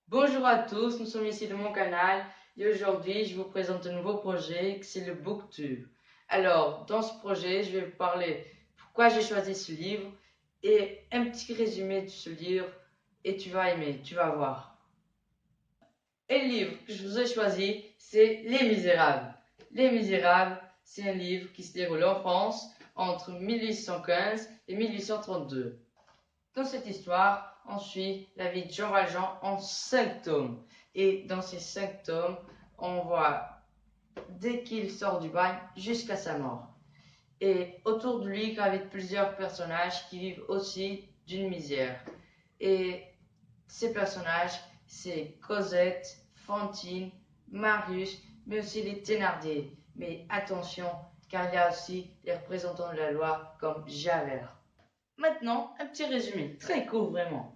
Bonjour à tous, nous sommes ici de mon canal et aujourd'hui je vous présente un nouveau projet, c'est le Booktube. Alors, dans ce projet, je vais vous parler pourquoi j'ai choisi ce livre et un petit résumé de ce livre et tu vas aimer, tu vas voir. Et le livre que je vous ai choisi, c'est Les Misérables. Les Misérables, c'est un livre qui se déroule en France entre 1815 et 1832. Dans cette histoire, on suit la vie de Jean Valjean en 5 tomes. Et dans ces 5 tomes, on voit dès qu'il sort du bagne jusqu'à sa mort. Et autour de lui gravitent plusieurs personnages qui vivent aussi d'une misère. Et ces personnages, c'est Cosette, Fantine, Marius, mais aussi les Thénardier. Mais attention, car il y a aussi les représentants de la loi comme Javert. Maintenant, un petit résumé, très court vraiment.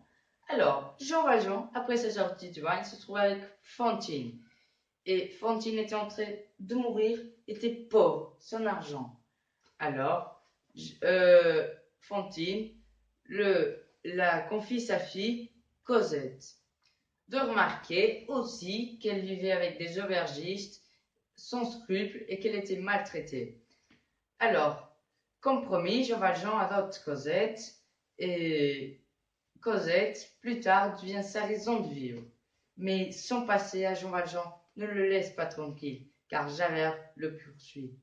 Alors, Jean Valjean, après sa sortie du bagne, se trouvait avec Fantine. Et Fantine était en train de mourir, était pauvre, sans argent. Alors, Fantine la confie sa fille, Cosette. De remarquer aussi qu'elle vivait avec des aubergistes sans scrupules et qu'elle était maltraitée. Alors, comme promis, Jean Valjean adopte Cosette et Cosette, plus tard, devient sa raison de vivre. Mais son passé à Jean Valjean ne le laisse pas tranquille, car Javert le poursuit.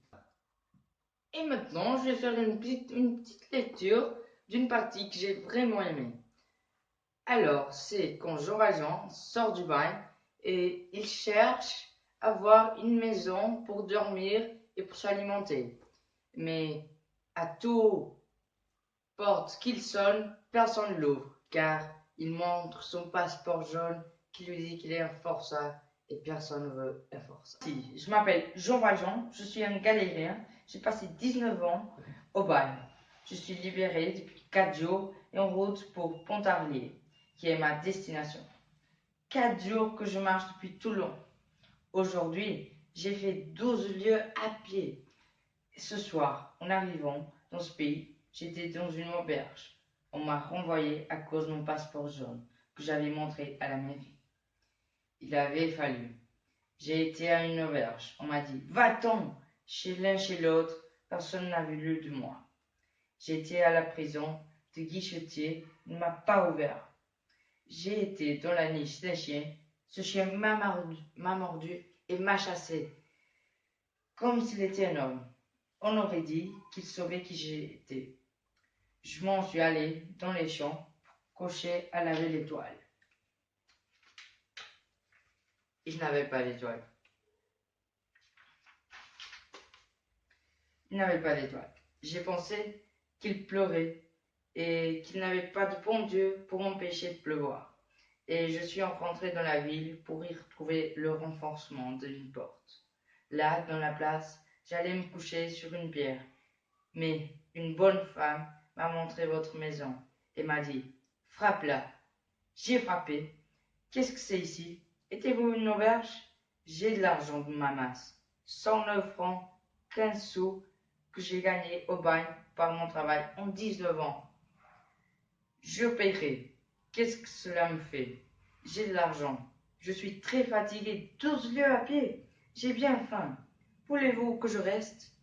Et maintenant, je vais faire une petite lecture d'une partie que j'ai vraiment aimée. Alors, c'est quand Jean Valjean sort du bagne et il cherche à avoir une maison pour dormir et pour s'alimenter. Mais à toute porte qu'il sonne, personne ne l'ouvre, car il montre son passeport jaune qui lui dit qu'il est un forçat et personne ne veut un forçat. Si, je m'appelle Jean Valjean, je suis un galérien, j'ai passé 19 ans au bagne. Je suis libéré depuis 4 jours et en route pour Pontarlier, qui est ma destination. 4 jours que je marche depuis Toulon. Aujourd'hui, j'ai fait 12 lieues à pied. Ce soir, en arrivant dans ce pays, j'étais dans une auberge. On m'a renvoyé à cause de mon passeport jaune que j'avais montré à la mairie. Il avait fallu. J'ai été à une auberge. On m'a dit, va-t'en, chez l'un, chez l'autre, personne n'a vu de moi. J'ai été à la prison, le guichetier ne m'a pas ouvert. J'ai été dans la niche d'un chien. Ce chien m'a mordu et m'a chassé, comme s'il était un homme. On aurait dit qu'il savait qui j'étais. Je m'en suis allé dans les champs, cocher à laver l'étoile. Et je n'avais pas d'étoile. Il n'avait pas d'étoile. J'ai pensé qu'il pleurait et qu'il n'avait pas de bon Dieu pour m'empêcher de pleuvoir. Et je suis rentré dans la ville pour y retrouver le renforcement d'une porte. Là, dans la place, j'allais me coucher sur une pierre. Mais une bonne femme m'a montré votre maison et m'a dit « Frappe-la ». J'ai frappé. Qu'est-ce que c'est ici? Étiez-vous une auberge? J'ai de l'argent de ma masse. 109 francs, 15 sous que j'ai gagné au bagne par mon travail en 19 ans. Je paierai. Qu'est-ce que cela me fait? J'ai de l'argent. Je suis très fatigué, 12 lieues à pied. J'ai bien faim. Voulez-vous que je reste?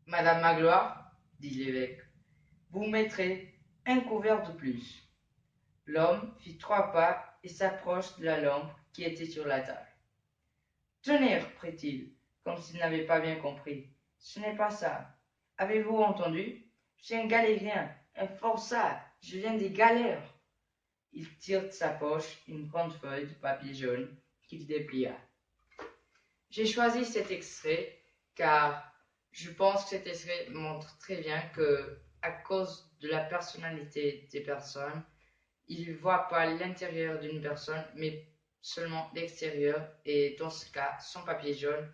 Madame Magloire, dit l'évêque, vous mettrez un couvert de plus. L'homme fit 3 pas et s'approche de la lampe qui était sur la table. Tenez, reprit-il, comme s'il n'avait pas bien compris. Ce n'est pas ça. Avez-vous entendu? Je suis un galérien, un forçat, je viens des galères. Il tire de sa poche une grande feuille de papier jaune qu'il déplia. J'ai choisi cet extrait car je pense que cet extrait montre très bien que, à cause de la personnalité des personnes, ils ne voient pas l'intérieur d'une personne, mais seulement l'extérieur, et dans ce cas, son papier jaune,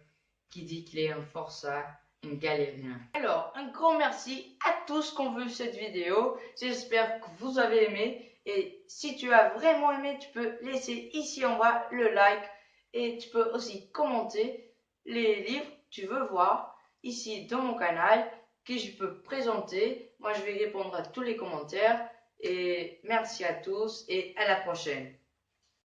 qui dit qu'il est un forçat, un galérien. Alors, un grand merci à tous qui ont vu cette vidéo. J'espère que vous avez aimé. Et si tu as vraiment aimé, tu peux laisser ici en bas le like. Et tu peux aussi commenter les livres que tu veux voir ici dans mon canal, que je peux présenter. Moi, je vais répondre à tous les commentaires. Et merci à tous et à la prochaine.